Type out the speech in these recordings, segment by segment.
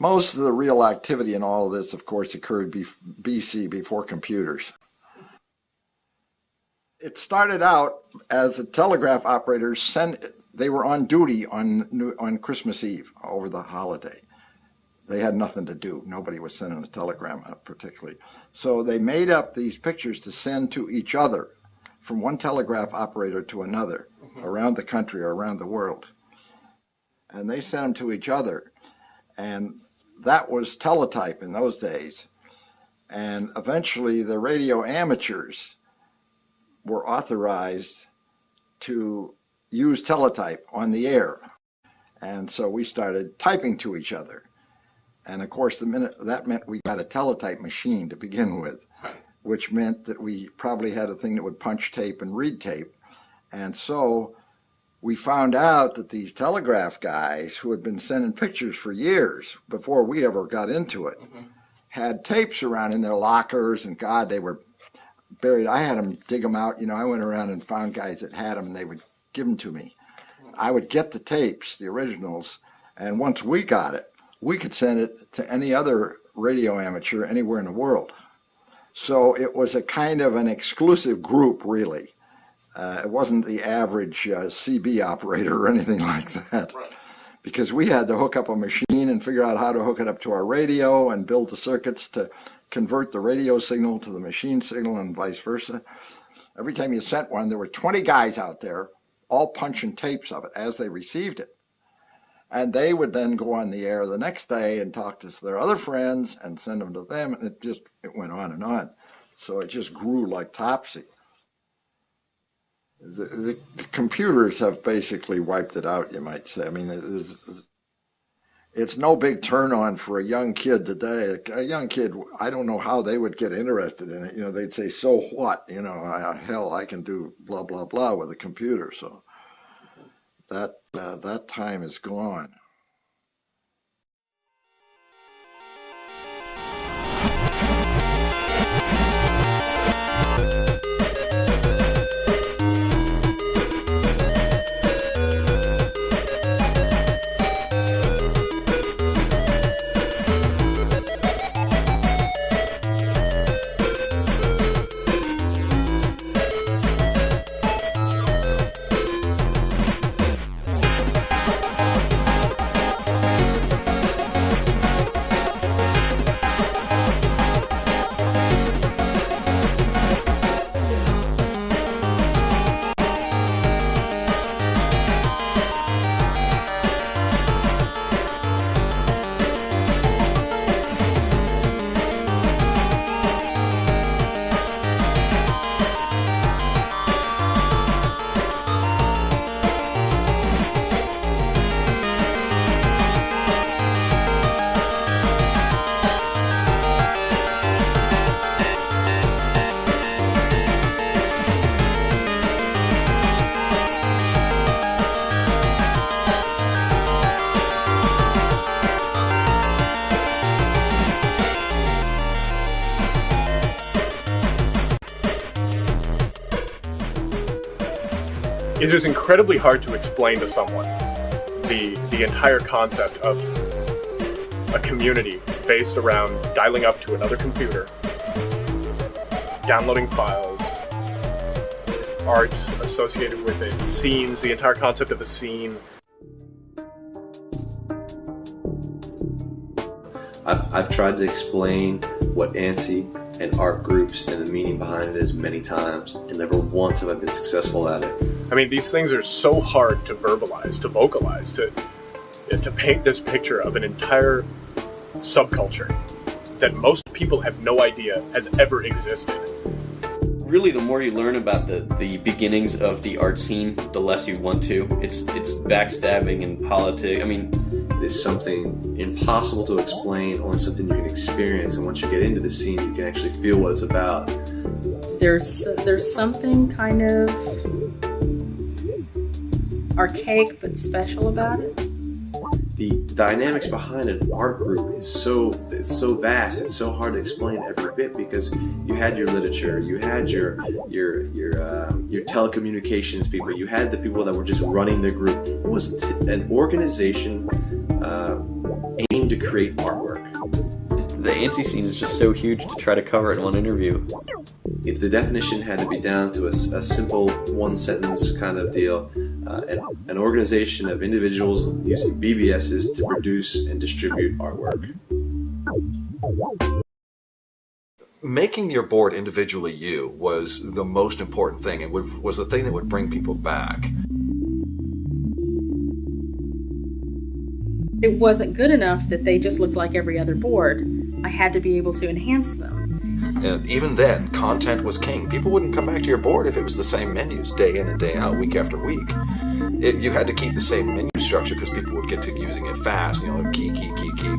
Most of the real activity in all of this, of course, occurred BC, before computers. It started out as the telegraph operators they were on duty on Christmas Eve over the holiday. They had nothing to do. Nobody was sending a telegram particularly. So they made up these pictures to send to each other from one telegraph operator to another around the country or around the world. And they sent them to each other. And that was teletype in those days. And eventually the radio amateurs were authorized to use teletype on the air. And so we started typing to each other. And of course, that meant we got a teletype machine to begin with, which meant that we probably had a thing that would punch tape and read tape. And so we found out that these telegraph guys who had been sending pictures for years before we ever got into it had tapes around in their lockers, and God, they were buried. I had them dig them out. You know, I went around and found guys that had them, and they would give them to me. I would get the tapes, the originals, and once we got it, we could send it to any other radio amateur anywhere in the world. So it was a kind of an exclusive group, really. It wasn't the average CB operator or anything like that. Right. Because we had to hook up a machine and figure out how to hook it up to our radio and build the circuits to convert the radio signal to the machine signal and vice versa. Every time you sent one, there were 20 guys out there all punching tapes of it as they received it. And they would then go on the air the next day and talk to their other friends and send them to them, and it went on and on. So it just grew like topsy. The computers have basically wiped it out, you might say. I mean, it's no big turn on for a young kid today. A young kid, I don't know how they would get interested in it. You know, they'd say, so what? You know, hell, I can do blah, blah, blah with a computer. So that time is gone. It is incredibly hard to explain to someone the entire concept of a community based around dialing up to another computer, downloading files, art associated with it, scenes, the entire concept of a scene. I've tried to explain what ANSI and art groups and the meaning behind it is many times, and never once have I been successful at it. I mean, these things are so hard to verbalize, to vocalize, to paint this picture of an entire subculture that most people have no idea has ever existed. Really, the more you learn about the beginnings of the art scene, the less you want to. It's backstabbing and politics. I mean, it's something impossible to explain, only something you can experience. And once you get into the scene, you can actually feel what it's about. There's something kind of archaic but special about it. The dynamics behind an art group is so vast. It's so hard to explain every bit, because you had your literature, you had your telecommunications people, you had the people that were just running the group. It was an organization aimed came to create artwork. The ANSI scene is just so huge to try to cover it in one interview. If the definition had to be down to a simple one-sentence kind of deal, an organization of individuals using BBSes to produce and distribute artwork. Making your board individually you was the most important thing. It was the thing that would bring people back. It wasn't good enough that they just looked like every other board. I had to be able to enhance them. And even then, content was king. People wouldn't come back to your board if it was the same menus day in and day out, week after week. You had to keep the same menu structure because people would get to using it fast, key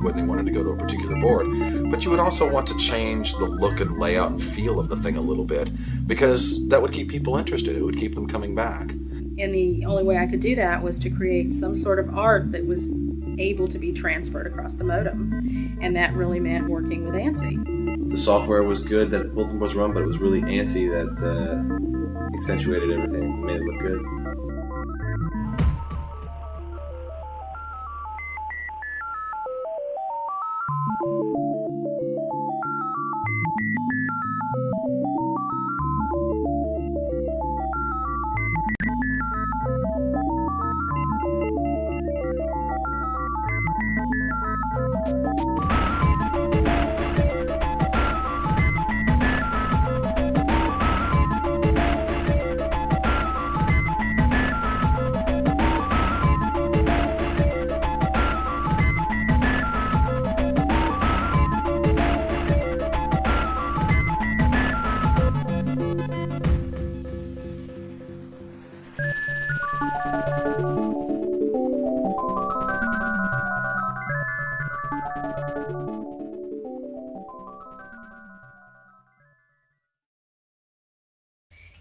when they wanted to go to a particular board. But you would also want to change the look and layout and feel of the thing a little bit because that would keep people interested. It would keep them coming back. And the only way I could do that was to create some sort of art that was able to be transferred across the modem. And that really meant working with ANSI. The software was good that bulletin boards run, but it was really ANSI that accentuated everything, made it look good.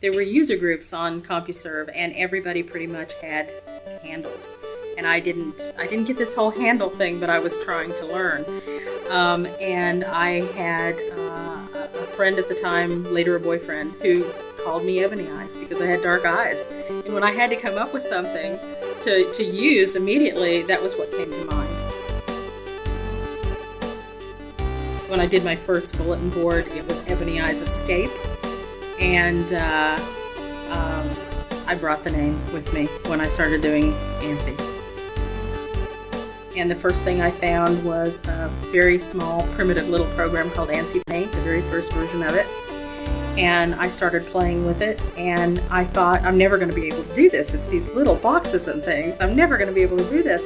There were user groups on CompuServe, and everybody pretty much had handles. And I didn't get this whole handle thing, but I was trying to learn. And I had a friend at the time, later a boyfriend, who called me Ebony Eyes because I had dark eyes. And when I had to come up with something to use immediately, that was what came to mind. When I did my first bulletin board, it was Ebony Eyes Escape. And I brought the name with me when I started doing ANSI. And the first thing I found was a very small, primitive little program called ANSI Paint, the very first version of it. And I started playing with it, and I thought, I'm never going to be able to do this. It's these little boxes and things. I'm never going to be able to do this.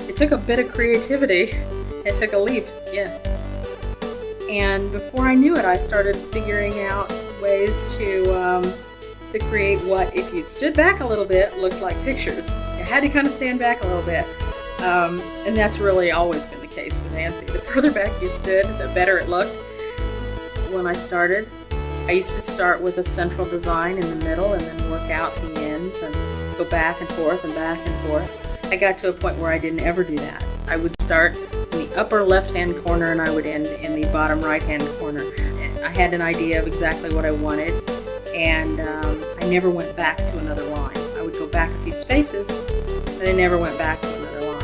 It took a bit of creativity. It took a leap, yeah. And before I knew it, I started figuring out ways to create what, if you stood back a little bit, looked like pictures. You had to kind of stand back a little bit. And that's really always been the case with ANSI. The further back you stood, the better it looked. When I started, I used to start with a central design in the middle and then work out the ends and go back and forth and back and forth. I got to a point where I didn't ever do that. I would start in the upper left-hand corner and I would end in the bottom right-hand corner. I had an idea of exactly what I wanted, and I never went back to another line. I would go back a few spaces, but I never went back to another line,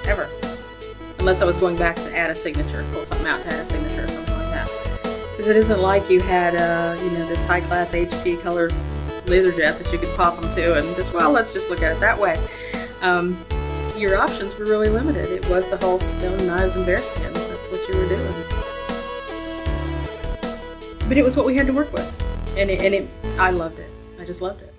ever. Unless I was going back to add a signature, pull something out to add a signature or something like that. Because it isn't like you had, this high-class HP colored Leatherjet that you could pop them to and just, well, let's just look at it that way. Your options were really limited. It was the whole stone, knives, and bearskins. That's what you were doing. But it was what we had to work with. And I loved it. I just loved it.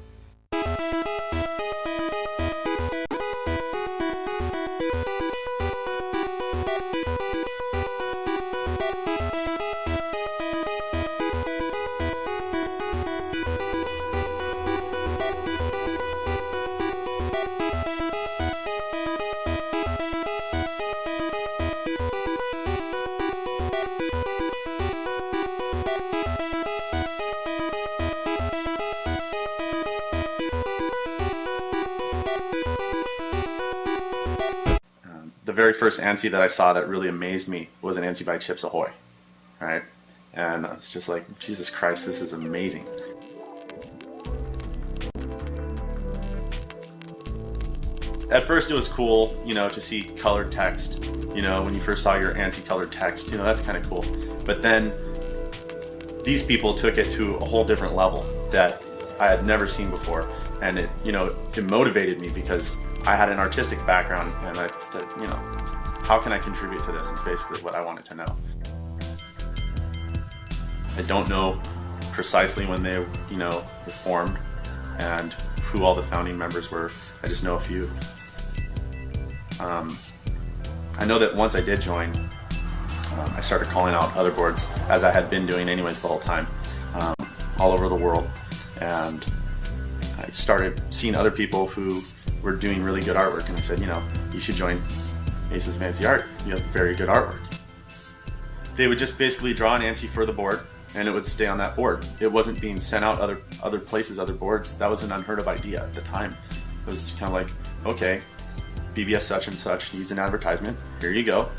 The very first ANSI that I saw that really amazed me was an ANSI by Chips Ahoy, right? And I was just like, Jesus Christ, this is amazing. At first it was cool, you know, to see colored text. You know, when you first saw your ANSI colored text, you know, that's kind of cool. But then these people took it to a whole different level that I had never seen before. And it, you know, it motivated me because I had an artistic background, and I said, you know, how can I contribute to this is basically what I wanted to know. I don't know precisely when they, you know, were formed and who all the founding members were. I just know a few. I know that once I did join, I started calling out other boards, as I had been doing anyways the whole time, all over the world. And I started seeing other people who were doing really good artwork, and I said, you know, you should join Aces of ANSI Art. You have very good artwork. They would just basically draw an ANSI for the board, and it would stay on that board. It wasn't being sent out other places, other boards. That was an unheard of idea at the time. It was kind of like, okay, BBS such and such needs an advertisement. Here you go.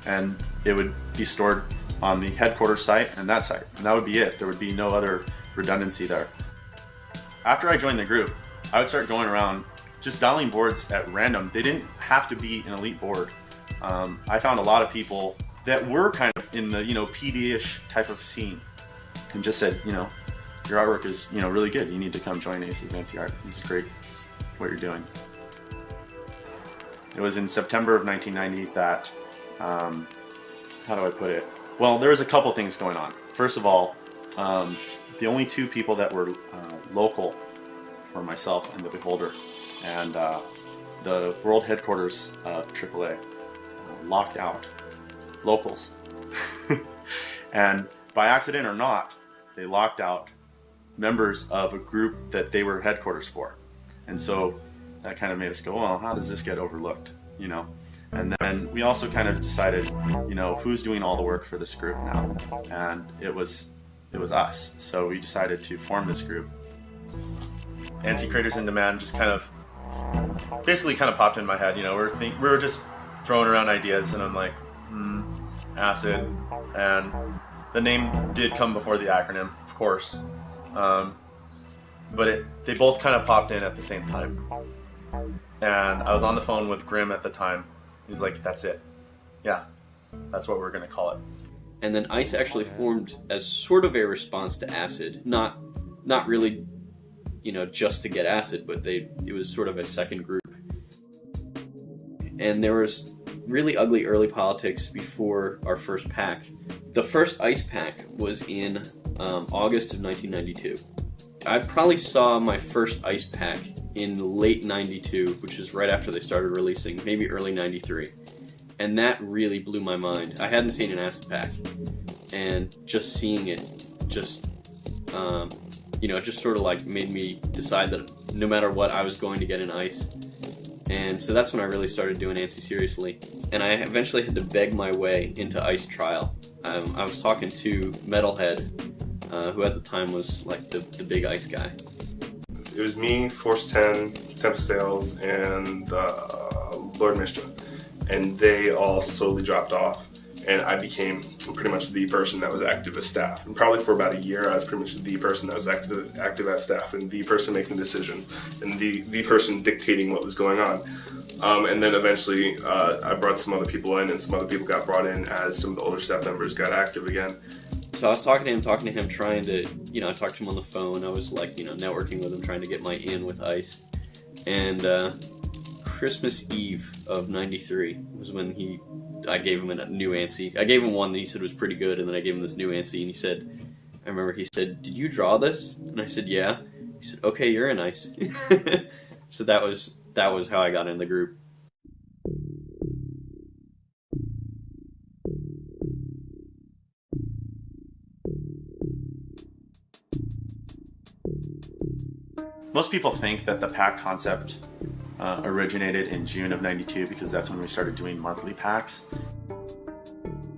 And it would be stored on the headquarters site and that site, and that would be it. There would be no other redundancy there. After I joined the group, I would start going around just dialing boards at random. They didn't have to be an elite board. I found a lot of people that were kind of in the, you know, PD-ish type of scene, and just said, you know, your artwork is, you know, really good. You need to come join Aces of ANSI Art. This is great what you're doing. It was in September of 1990 that, how do I put it? Well, there was a couple things going on. First of all, the only two people that were local were myself and the Beholder, and the world headquarters of AAA locked out locals. And by accident or not, they locked out members of a group that they were headquarters for. And so that kind of made us go, well, how does this get overlooked, you know? And then we also kind of decided, you know, who's doing all the work for this group now? And it was us. So we decided to form this group. ANSI Creators in Demand just kind of, basically kind of popped in my head. You know, we were just throwing around ideas, and I'm like, acid. And the name did come before the acronym, of course. But they both kind of popped in at the same time. And I was on the phone with Grim at the time. He's like, that's it. Yeah, that's what we're going to call it. And then ICE actually formed as sort of a response to acid. Not really, you know, just to get acid, but it was sort of a second group. And there was really ugly early politics before our first pack. The first ICE pack was in August of 1992. I probably saw my first ICE pack in late 92, which is right after they started releasing, maybe early 93. And that really blew my mind. I hadn't seen an acid pack, and just seeing it just, you know, just sort of like made me decide that no matter what, I was going to get an ICE. And so that's when I really started doing ANSI seriously. And I eventually had to beg my way into ICE trial. I was talking to Metalhead, who at the time was like the big ICE guy. It was me, Force 10, Tempest Sales, and Lord Mischief. And they all slowly dropped off. And I became pretty much the person that was active as staff. And probably for about a year, I was pretty much the person that was active as staff, and the person making decisions, and the person dictating what was going on. And then eventually, I brought some other people in, and some other people got brought in as some of the older staff members got active again. So I was talking to him, trying to, you know, I talked to him on the phone. I was like, you know, networking with him, trying to get my in with ICE. And Christmas Eve of 93 was when I gave him a new ANSI. I gave him one that he said was pretty good, and then I gave him this new ANSI, and he said, I remember he said, "Did you draw this?" And I said, "Yeah." He said, "Okay, you're in ICE." So that was how I got in the group. Most people think that the pack concept originated in June of 92 because that's when we started doing monthly packs.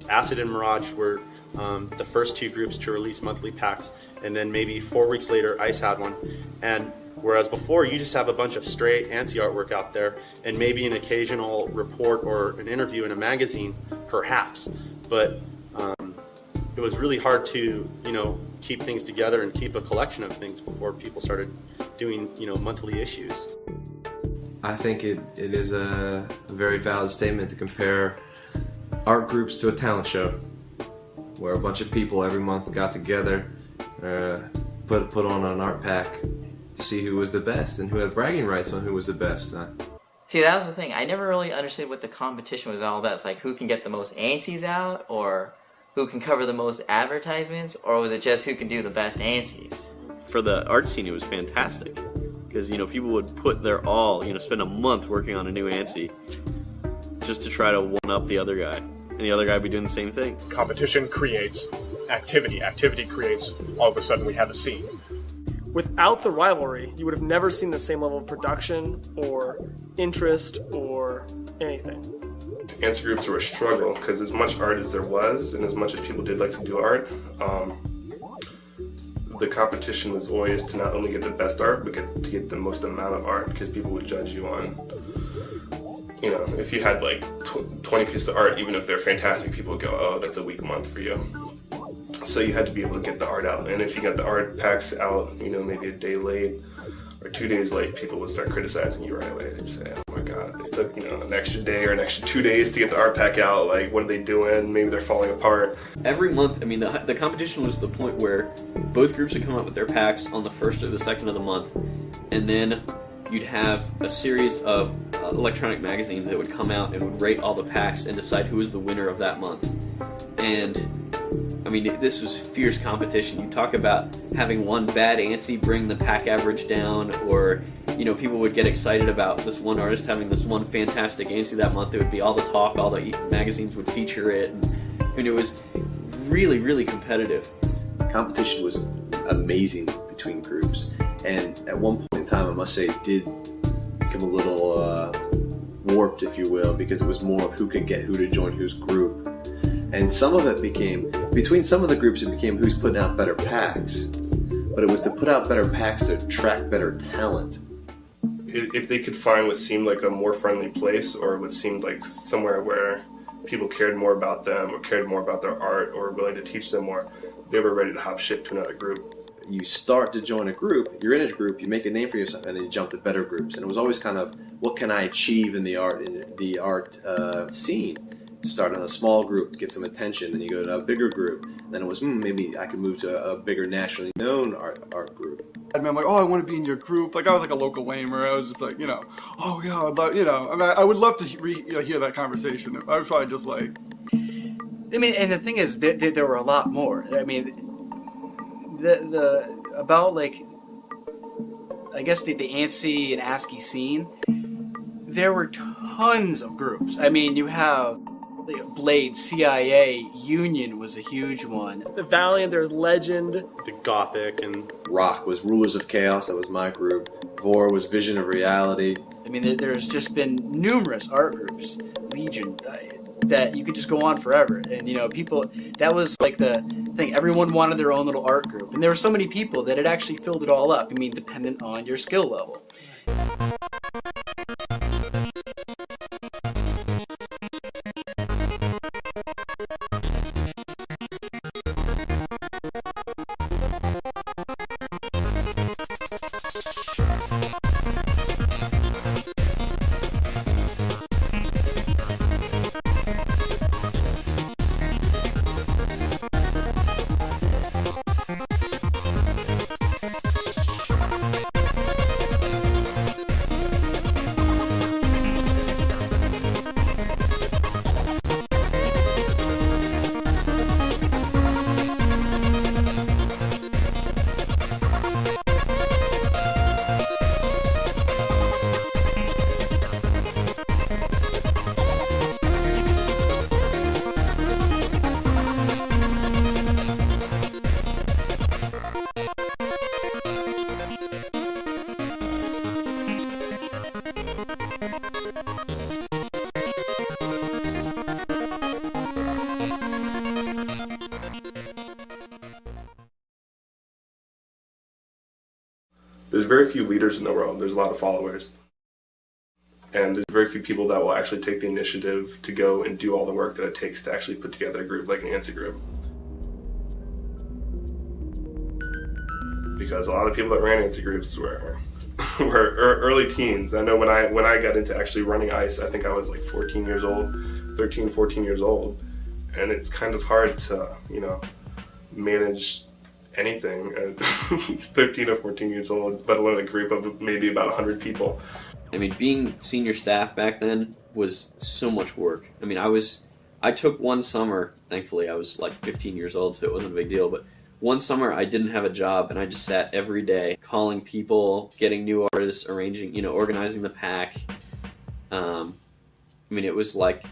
Acid and Mirage were the first two groups to release monthly packs, and then maybe 4 weeks later ICE had one. And whereas before you just have a bunch of stray ANSI artwork out there and maybe an occasional report or an interview in a magazine, perhaps, but it was really hard to, you know, keep things together and keep a collection of things before people started doing, you know, monthly issues. I think it is a very valid statement to compare art groups to a talent show, where a bunch of people every month got together, put on an art pack to see who was the best and who had bragging rights on who was the best. See, that was the thing. I never really understood what the competition was all about. It's like, who can get the most ANSIs out, or who can cover the most advertisements, or was it just who can do the best ANSIs? For the art scene, it was fantastic. Because, people would put their all, spend a month working on a new ANSI just to try to one-up the other guy. And the other guy would be doing the same thing. Competition creates activity. Activity creates, all of a sudden, we have a scene. Without the rivalry, you would have never seen the same level of production or interest or anything. ANSI groups were a struggle because as much art as there was and as much as people did like to do art, the competition was always to not only get the best art, but to get the most amount of art, because people would judge you on, if you had like 20 pieces of art, even if they're fantastic, people would go, oh, that's a weak month for you. So you had to be able to get the art out. And if you got the art packs out, maybe a day late or 2 days late, people would start criticizing you right away. They'd say, oh my God, it took, an extra day or an extra 2 days to get the art pack out. Like, what are they doing? Maybe they're falling apart. Every month, the competition was the point where both groups would come up with their packs on the 1st or the 2nd of the month. And then you'd have a series of electronic magazines that would come out and would rate all the packs and decide who was the winner of that month. And this was fierce competition. You talk about having one bad ANSI bring the pack average down, or, people would get excited about this one artist having this one fantastic ANSI that month. It would be all the talk, all the magazines would feature it. And, it was really, really competitive. Competition was amazing between groups. And at one point in time, I must say, it did become a little warped, if you will, because it was more of who could get who to join whose group. And some of it became, between some of the groups, it became who's putting out better packs. But it was to put out better packs to attract better talent. If they could find what seemed like a more friendly place, or what seemed like somewhere where people cared more about them or cared more about their art or were willing to teach them more, they were ready to hop ship to another group. You start to join a group, you're in a group, you make a name for yourself, and then you jump to better groups. And it was always kind of, what can I achieve in the art scene? Start in a small group, get some attention, then you go to a bigger group. Then it was, maybe I could move to a bigger nationally known art group. I'm like, oh, I want to be in your group. Like, I was like a local lamer. I was just like, oh yeah, I would love to hear that conversation. I was probably just like, and the thing is, there were a lot more. About like, I guess the ANSI and ASCII scene, there were tons of groups. You have Blade, CIA, Union was a huge one. The Valiant, there's Legend. The Gothic and Rock was Rulers of Chaos, that was my group. Vor was Vision of Reality. There's just been numerous art groups, Legion, that you could just go on forever. And, people, that was like the thing. Everyone wanted their own little art group. And there were so many people that it actually filled it all up. Dependent on your skill level. There's very few leaders in the world. There's a lot of followers. And there's very few people that will actually take the initiative to go and do all the work that it takes to actually put together a group like an ANSI group. Because a lot of people that ran ANSI groups were were early teens. I know when I got into actually running ice, I think I was like 14 years old, 13, 14 years old. And it's kind of hard to, manage anything at 13 or 14 years old, let alone a group of maybe about 100 people. I mean, being senior staff back then was so much work. I mean, I took one summer, thankfully I was like 15 years old, so it wasn't a big deal, but one summer I didn't have a job and I just sat every day calling people, getting new artists, arranging, organizing the pack. I mean, it was like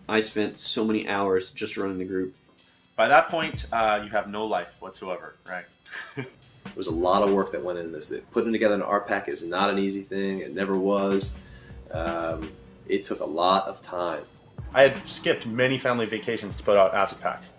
I spent so many hours just running the group. By that point, you have no life whatsoever, right? There was a lot of work that went into this. Putting together an art pack is not an easy thing. It never was. It took a lot of time. I had skipped many family vacations to put out acid packs.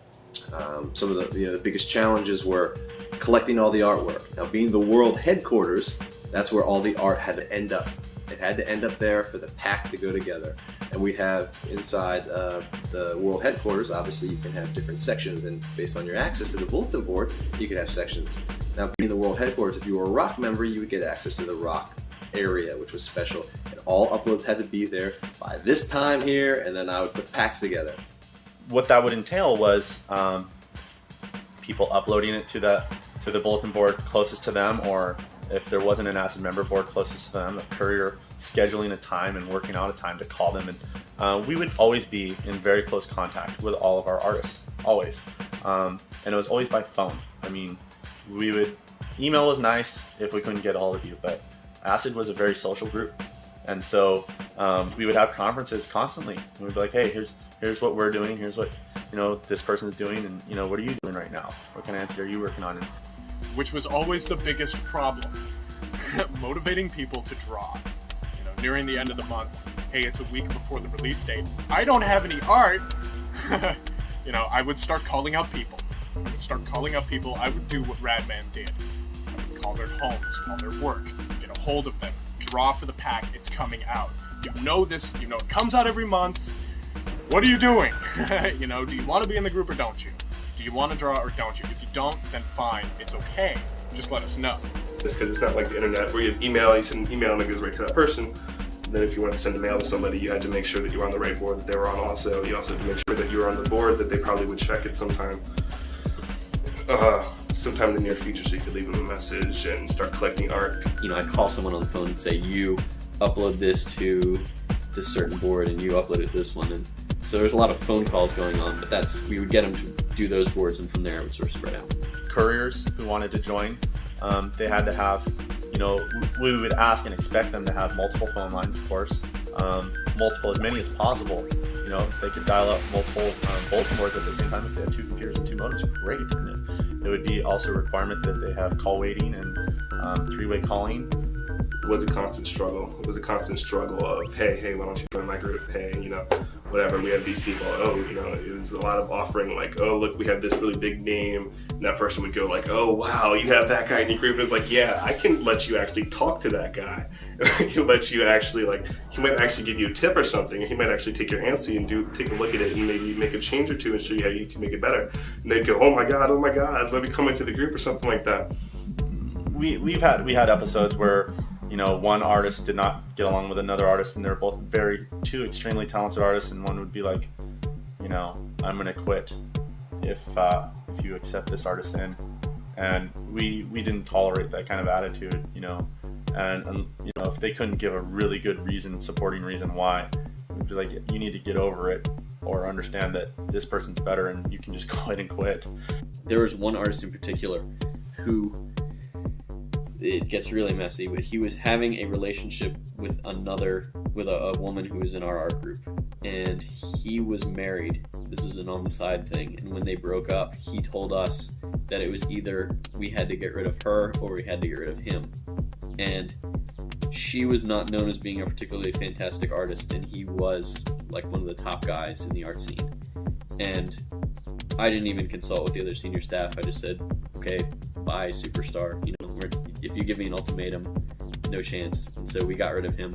Some of the biggest challenges were collecting all the artwork. Now, being the world headquarters, that's where all the art had to end up. It had to end up there for the pack to go together. And we have inside the world headquarters, obviously you can have different sections, and based on your access to the bulletin board, you could have sections. Now, being the world headquarters, if you were a rock member, you would get access to the rock area, which was special. And all uploads had to be there by this time here, and then I would put packs together. What that would entail was people uploading it to the bulletin board closest to them, or if there wasn't an acid member board closest to them, the courier scheduling a time and working out a time to call them. And we would always be in very close contact with all of our artists, always. And it was always by phone. I mean, email was nice if we couldn't get all of you, but Acid was a very social group. And so we would have conferences constantly. And we'd be like, hey, here's what we're doing, here's what this person's doing, and what are you doing right now? What kind of answer are you working on? Which was always the biggest problem. Motivating people to draw. Nearing the end of the month, hey, it's a week before the release date. I don't have any art. I would start calling out people. I would do what Radman did. I would call their homes, call their work, get a hold of them, draw for the pack, it's coming out. This, it comes out every month. What are you doing? Do you want to be in the group or don't you? Do you want to draw or don't you? If you don't, then fine, it's okay. Just let us know. It's because it's not like the internet where you have email, you send an email and it goes right to that person. And then if you want to send a mail to somebody, you had to make sure that you were on the right board that they were on also. You also had to make sure that you were on the board that they probably would check it sometime in the near future, so you could leave them a message and start collecting art. I'd call someone on the phone and say, you upload this to this certain board and you upload it to this one. And so there's a lot of phone calls going on, but we would get them to do those boards, and from there it would sort of spread out. Couriers who wanted to join, they had to have, we would ask and expect them to have multiple phone lines, of course, multiple, as many as possible. They could dial up multiple bulletin boards at the same time. If they had 2 computers and 2 modems, great. And it would be also a requirement that they have call waiting and 3-way calling. It was a constant struggle. It was a constant struggle of, hey, why don't you join my group? Hey, whatever, we have these people. It was a lot of offering, like, oh, look, we have this really big name. And that person would go like, oh, wow, you have that guy in your group. And it's like, yeah, I can let you actually talk to that guy. I can let you actually, he might actually give you a tip or something. He might actually take your ANSI and take a look at it and maybe make a change or two and show you how you can make it better. And they'd go, oh my God, let me come into the group or something like that. We had episodes where one artist did not get along with another artist, and they're both two extremely talented artists, and one would be like, I'm gonna quit if you accept this artist in. And we didn't tolerate that kind of attitude, and if they couldn't give a really good supporting reason why, we'd be like, you need to get over it or understand that this person's better and you can just go ahead and quit. There was one artist in particular who, it gets really messy, but he was having a relationship with a woman who was in our art group, and he was married. This was an on the side thing, and when they broke up, he told us that it was either we had to get rid of her or we had to get rid of him. And she was not known as being a particularly fantastic artist, and he was like one of the top guys in the art scene. And I didn't even consult with the other senior staff. I just said, okay, bye, superstar. If you give me an ultimatum, no chance. And so we got rid of him.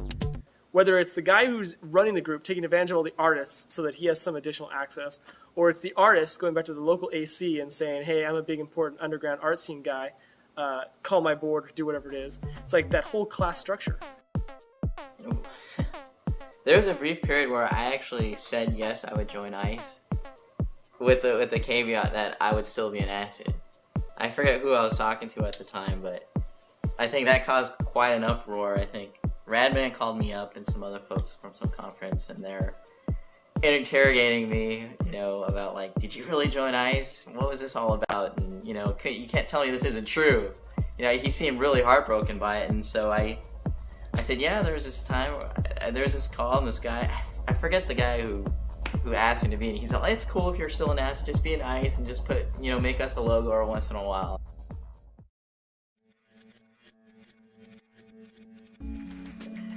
Whether it's the guy who's running the group taking advantage of all the artists so that he has some additional access, or it's the artist going back to the local AC and saying, hey, I'm a big important underground art scene guy, call my board or do whatever it is. It's like that whole class structure. There was a brief period where I actually said yes, I would join ICE, with the caveat that I would still be an acid. I forget who I was talking to at the time, but I think that caused quite an uproar. I think Radman called me up and some other folks from some conference, and they're interrogating me, about like, did you really join ICE? What was this all about? And you can't tell me this isn't true. He seemed really heartbroken by it, and so I said, yeah, there was this time, there was this call, and this guy, I forget the guy who asked me to be, and he's like, it's cool if you're still an acid, just be an ICE and just put, make us a logo every once in a while.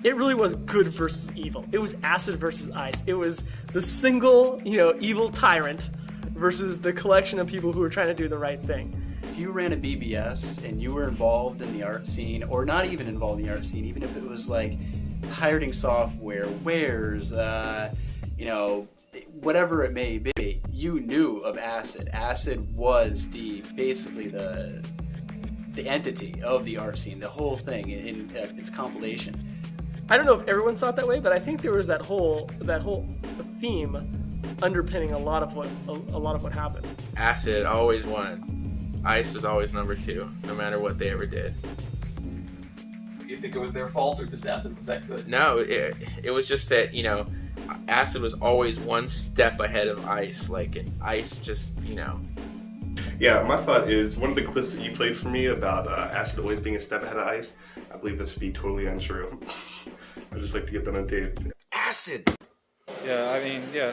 It really was good versus evil. It was acid versus ice. It was the single, evil tyrant versus the collection of people who were trying to do the right thing. If you ran a BBS and you were involved in the art scene, or not even involved in the art scene, even if it was like pirating software, wares, whatever it may be, you knew of acid. Acid was basically the entity of the art scene, the whole thing in its compilation. I don't know if everyone saw it that way, but I think there was that whole theme underpinning a lot of what happened. Acid always won. ICE was always number 2, no matter what they ever did. Do you think it was their fault, or just acid was that good? No, it was just that, acid was always one step ahead of ICE. Like, ICE just, Yeah, my thought is, one of the clips that you played for me about acid always being a step ahead of ICE, I believe this to be totally untrue. I'd just like to get that on tape. Acid! Yeah,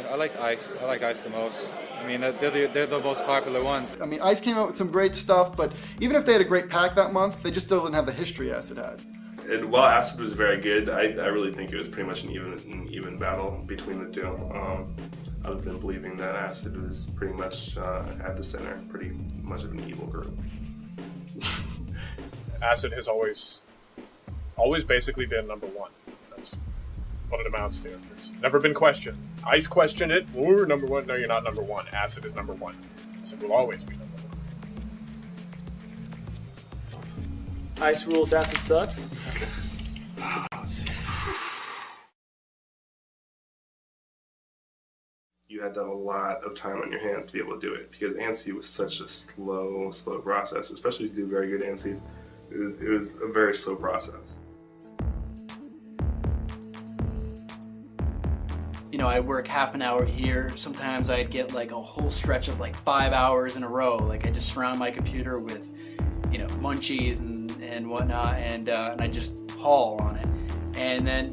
I like ICE. I like ICE the most. They're the most popular ones. ICE came out with some great stuff, but even if they had a great pack that month, they just still didn't have the history Acid had. And while Acid was very good, I really think it was pretty much an even battle between the two. I've been believing that Acid was pretty much at the center, pretty much of an evil group. Acid has always basically been number 1. That's what it amounts to. It's never been questioned. ICE questioned it. Well, we're number 1. No, you're not number 1. Acid is number 1. Acid will always be number 1. ICE rules, acid sucks. You had to have a lot of time on your hands to be able to do it, because ANSI was such a slow process, especially to do very good ANSIs. It was a very slow process. I work half an hour here. Sometimes I'd get like a whole stretch of like 5 hours in a row. Like I just surround my computer with, munchies and whatnot, and I just haul on it. And then,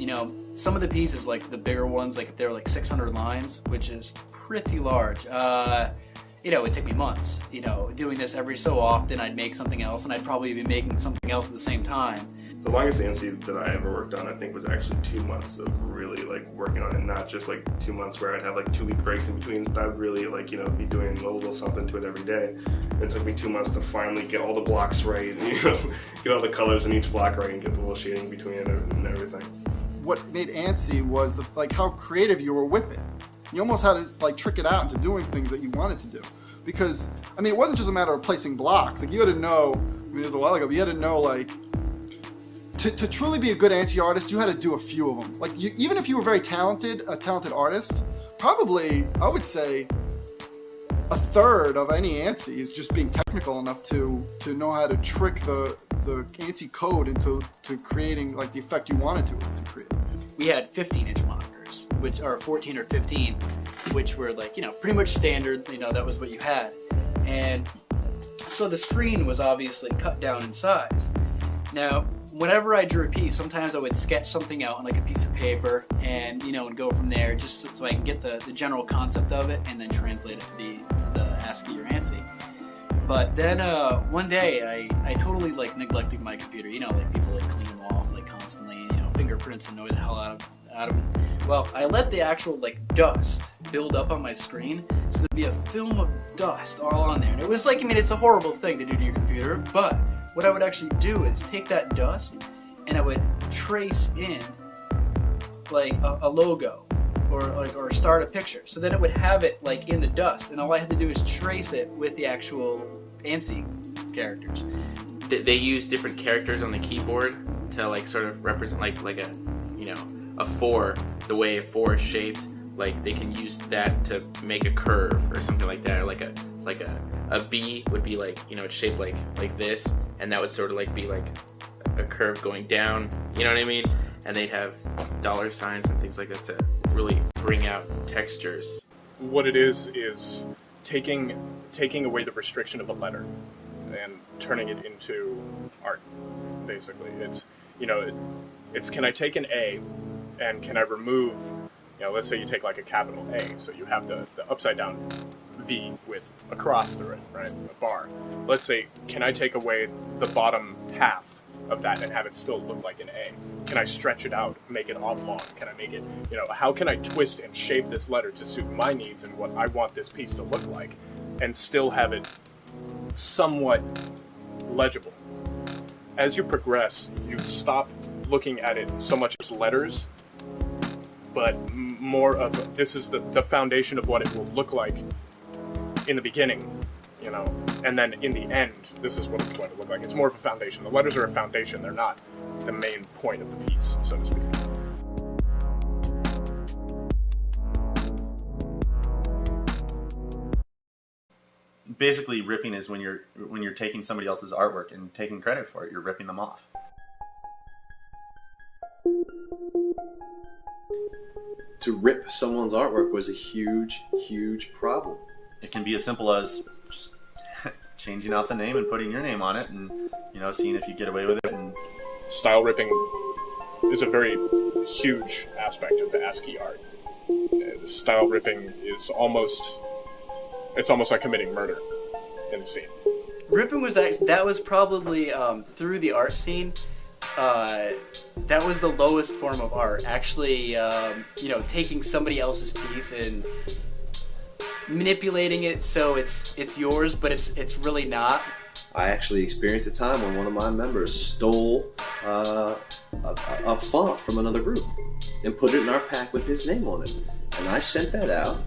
some of the pieces, like the bigger ones, like if they were like 600 lines, which is pretty large, it'd take me months. Doing this every so often, I'd make something else, and I'd probably be making something else at the same time. The longest ANSI that I ever worked on, I think, was actually 2 months of really like working on it, not just like 2 months where I'd have like 2 week breaks in between, but I'd really like, be doing a little something to it every day. And it took me 2 months to finally get all the blocks right, and, get all the colors in each block right, and get the little shading between it and everything. What made ANSI was how creative you were with it. You almost had to like trick it out into doing things that you wanted to do. Because, it wasn't just a matter of placing blocks. Like you had to know, it was a while ago, but you had to know like, to truly be a good ANSI artist, you had to do a few of them. Like even if you were very talented, a talented artist, probably, I would say, a third of any ANSI is just being technical enough to know how to trick the ANSI code into creating like the effect you wanted to create. We had 15-inch monitors, which are 14 or 15, which were like, pretty much standard, that was what you had. And so the screen was obviously cut down in size. Now, whenever I drew a piece, sometimes I would sketch something out on like a piece of paper and, and go from there just so I can get the general concept of it and then translate it to the ASCII or ANSI. But then one day I totally like neglected my computer. Like people like clean them off like constantly, fingerprints annoy the hell out of them. Well, I let the actual like dust build up on my screen, so there'd be a film of dust all on there. And it was like, it's a horrible thing to do to your computer, but what I would actually do is take that dust and I would trace in like a logo or start a picture. So then it would have it like in the dust, and all I had to do is trace it with the actual ANSI characters. they use different characters on the keyboard to like sort of represent like a a four, the way a four is shaped. Like they can use that to make a curve or something like that, or like a B would be like, it's shaped like this, and that would sort of like be like a curve going down, you know what I mean? And they'd have dollar signs and things like that to really bring out textures. What it is taking away the restriction of a letter and turning it into art, basically. It's can I take an A and can I remove, let's say you take like a capital A, so you have the upside down V with a cross through it, right, a bar. Let's say, can I take away the bottom half of that and have it still look like an A? Can I stretch it out, make it oblong? Can I make it, how can I twist and shape this letter to suit my needs and what I want this piece to look like and still have it somewhat legible? As you progress, you stop looking at it so much as letters, but more of this is the foundation of what it will look like in the beginning, and then in the end, this is what it's going to look like. It's more of a foundation. The letters are a foundation. They're not the main point of the piece, so to speak. Basically, ripping is when you're taking somebody else's artwork and taking credit for it. You're ripping them off. To rip someone's artwork was a huge, huge problem. It can be as simple as just changing out the name and putting your name on it, and seeing if you get away with it. And style ripping is a very huge aspect of ASCII art. Style ripping is almost like committing murder in the scene. Ripping was probably through the art scene. That was the lowest form of art. Actually, taking somebody else's piece and manipulating it so it's yours, but it's really not. I actually experienced a time when one of my members stole a font from another group and put it in our pack with his name on it. And I sent that out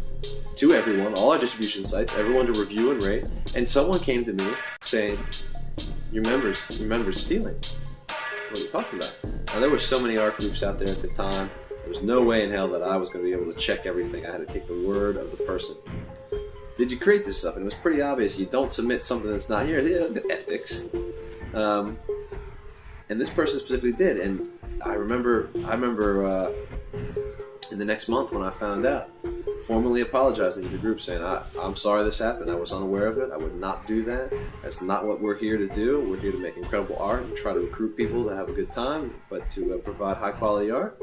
to everyone, all our distribution sites, everyone to review and rate. And someone came to me saying, your member's stealing. What are you talking about? Now, there were so many art groups out there at the time. There was no way in hell that I was going to be able to check everything. I had to take the word of the person. Did you create this stuff? And it was pretty obvious. You don't submit something that's not here. The ethics. And this person specifically did. And I remember in the next month when I found out, formally apologizing to the group, saying, I'm sorry this happened. I was unaware of it. I would not do that. That's not what we're here to do. We're here to make incredible art and try to recruit people to have a good time, but to provide high-quality art.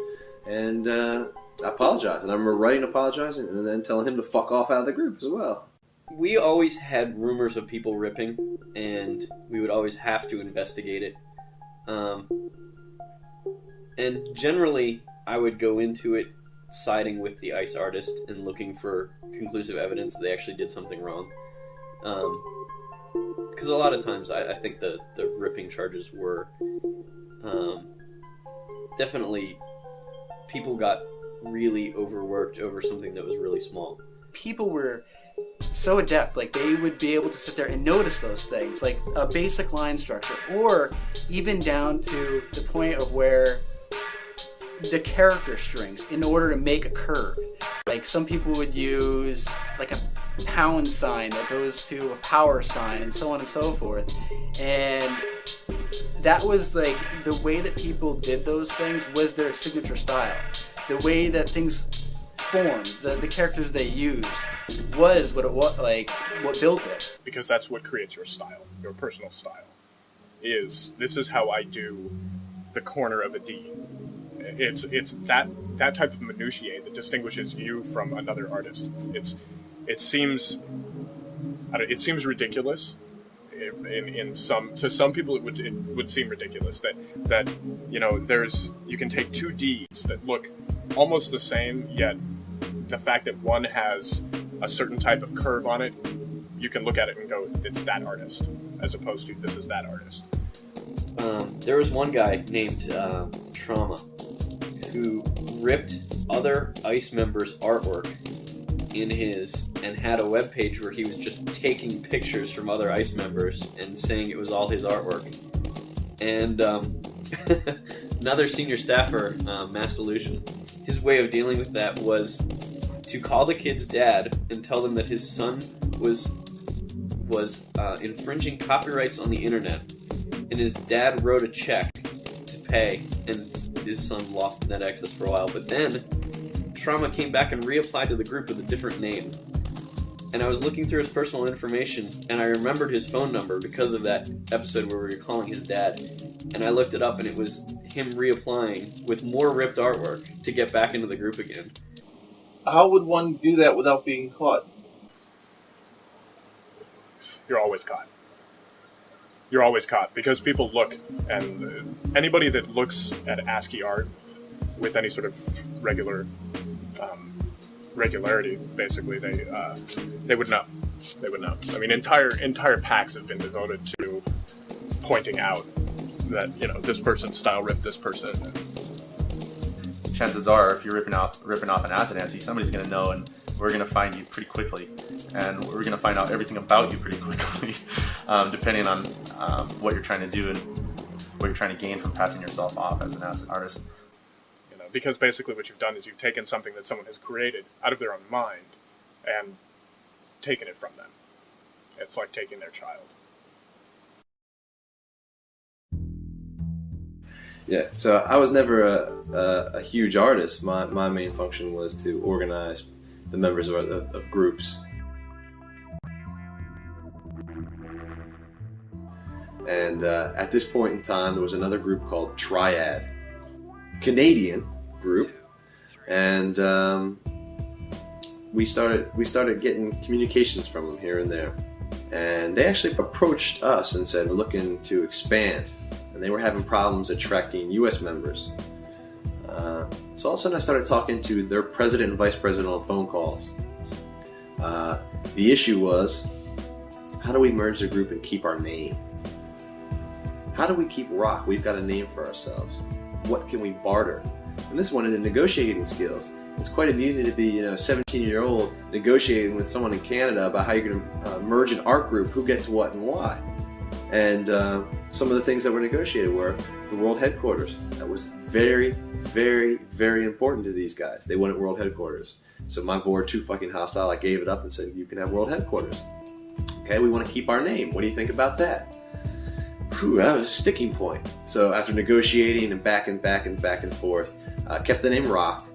And I apologized. And I remember writing apologizing and then telling him to fuck off out of the group as well. We always had rumors of people ripping, and we would always have to investigate it. And generally, I would go into it siding with the ice artist and looking for conclusive evidence that they actually did something wrong. Because a lot of times I think the ripping charges were definitely, people got really overworked over something that was really small. People were so adept, like they would be able to sit there and notice those things, like a basic line structure, or even down to the point of where the character strings in order to make a curve. Like some people would use like a pound sign that goes to a power sign and so on and so forth. And that was like the way that people did those things was their signature style. The way that things formed, the characters they used was what built it. Because that's what creates your style, your personal style. This is how I do the corner of a D. It's that type of minutiae that distinguishes you from another artist. It seems ridiculous. To some people it would seem ridiculous that you can take two Ds that look almost the same, yet the fact that one has a certain type of curve on it, you can look at it and go, it's that artist, as opposed to this is that artist. There was one guy named Trauma who ripped other ICE members' artwork in his and had a web page where he was just taking pictures from other ICE members and saying it was all his artwork. And another senior staffer, Mass Delusion, his way of dealing with that was to call the kid's dad and tell them that his son was infringing copyrights on the internet, and his dad wrote a check to pay, and his son lost net access for a while. But then Trauma came back and reapplied to the group with a different name, and I was looking through his personal information, and I remembered his phone number because of that episode where we were calling his dad, and I looked it up, and it was him reapplying with more ripped artwork to get back into the group again. How would one do that without being caught? You're always caught. You're always caught because people look, and anybody that looks at ASCII art with any sort of regularity, basically, they would know. They would know. I mean, entire packs have been devoted to pointing out that, you know, this person's style ripped this person. Chances are, if you're ripping off an acid ANSI, somebody's going to know, and we're going to find you pretty quickly, and we're going to find out everything about you pretty quickly, depending on what you're trying to do and what you're trying to gain from passing yourself off as an acid artist. You know, because basically what you've done is you've taken something that someone has created out of their own mind and taken it from them. It's like taking their child. Yeah, so I was never a huge artist. My main function was to organize the members of groups. And at this point in time, there was another group called Triad, Canadian group, and we started getting communications from them here and there. And they actually approached us and said, we're looking to expand. And they were having problems attracting U.S. members. So all of a sudden I started talking to their president and vice president on phone calls. The issue was, how do we merge the group and keep our name? How do we keep rock? We've got a name for ourselves. What can we barter? And this one is the negotiating skills. It's quite amusing to be, a 17-year-old negotiating with someone in Canada about how you're going to merge an art group, who gets what and why. And some of the things that were negotiated were the world headquarters. That was very, very, very important to these guys. They wanted world headquarters. So my board, too fucking hostile, I gave it up and said, you can have world headquarters. Okay, we want to keep our name. What do you think about that? Whew, that was a sticking point. So after negotiating and back and forth, kept the name Rock,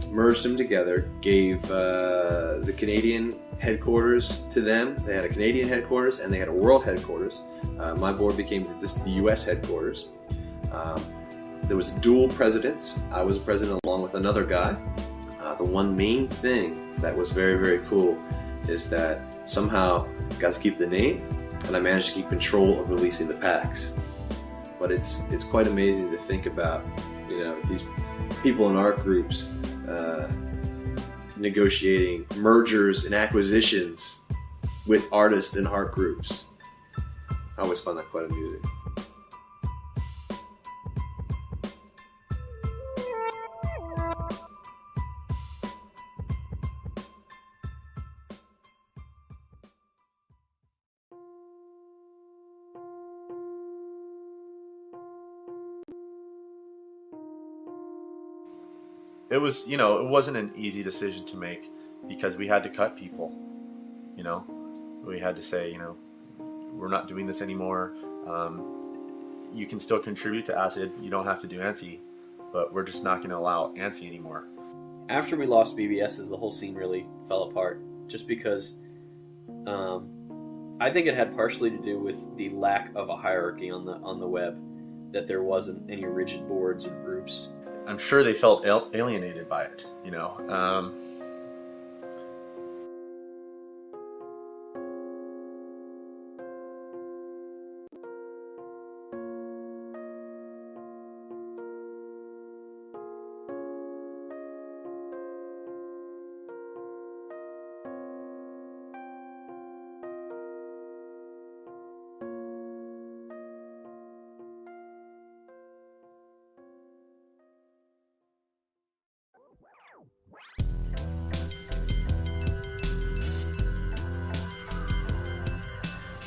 merged them together, gave the Canadian headquarters to them. They had a Canadian headquarters and they had a world headquarters. My board became the US headquarters. There was dual presidents. I was a president along with another guy. The one main thing that was very, very cool is that somehow I got to keep the name and I managed to keep control of releasing the packs. But it's quite amazing to think about, these people in art groups negotiating mergers and acquisitions with artists and art groups. I always find that quite amusing. It was, it wasn't an easy decision to make because we had to cut people, we had to say, we're not doing this anymore. You can still contribute to ACID. You don't have to do ANSI, but we're just not going to allow ANSI anymore. After we lost BBSes, the whole scene really fell apart just because I think it had partially to do with the lack of a hierarchy on the web, that there wasn't any rigid boards or groups. I'm sure they felt alienated by it,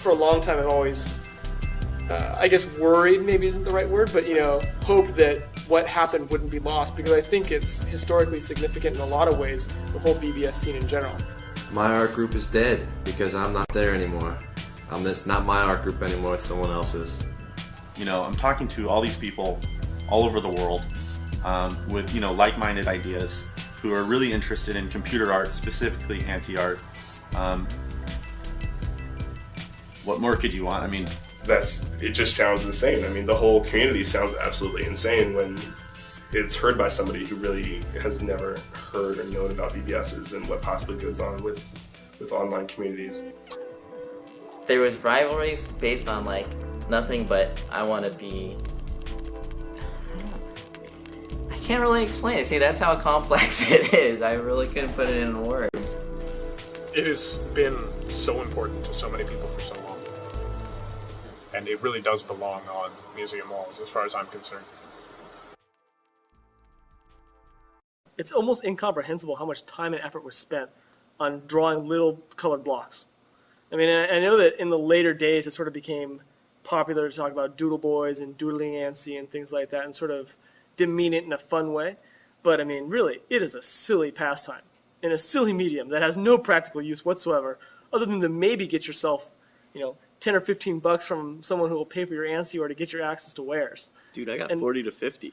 for a long time I've always, I guess worried maybe isn't the right word, but hoped that what happened wouldn't be lost, because I think it's historically significant in a lot of ways, the whole BBS scene in general. My art group is dead because I'm not there anymore. It's not my art group anymore, it's someone else's. I'm talking to all these people all over the world with, like-minded ideas who are really interested in computer art, specifically ANSI art. What more could you want? I mean, it just sounds insane. I mean, the whole community sounds absolutely insane when it's heard by somebody who really has never heard or known about BBSs and what possibly goes on with online communities. There was rivalries based on like nothing but I want to be. I can't really explain it. See, that's how complex it is. I really couldn't put it in words. It has been so important to so many people for so long. And it really does belong on museum walls, as far as I'm concerned. It's almost incomprehensible how much time and effort was spent on drawing little colored blocks. I mean, I know that in the later days it sort of became popular to talk about doodle boys and doodling ANSI and things like that and sort of demean it in a fun way. But I mean, really, it is a silly pastime in a silly medium that has no practical use whatsoever, other than to maybe get yourself, 10 or $15 from someone who will pay for your ANSI or to get your access to wares. Dude, I got 40 to 50.